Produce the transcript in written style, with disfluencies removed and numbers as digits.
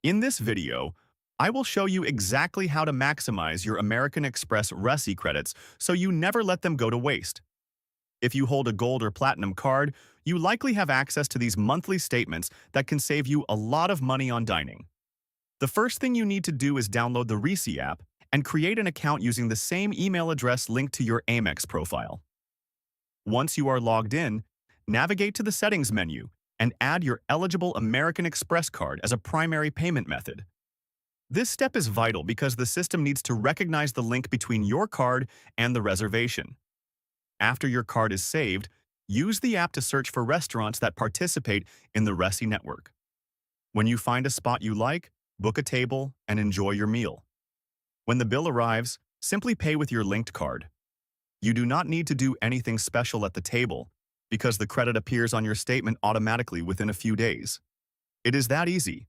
In this video, I will show you exactly how to maximize your American Express Resy credits so you never let them go to waste. If you hold a gold or platinum card, you likely have access to these monthly statements that can save you a lot of money on dining. The first thing you need to do is download the Resy app and create an account using the same email address linked to your Amex profile. Once you are logged in, navigate to the Settings menu and add your eligible American Express card as a primary payment method. This step is vital because the system needs to recognize the link between your card and the reservation. After your card is saved, use the app to search for restaurants that participate in the Resy network. When you find a spot you like, book a table and enjoy your meal. When the bill arrives, simply pay with your linked card. You do not need to do anything special at the table because the credit appears on your statement automatically within a few days. It is that easy.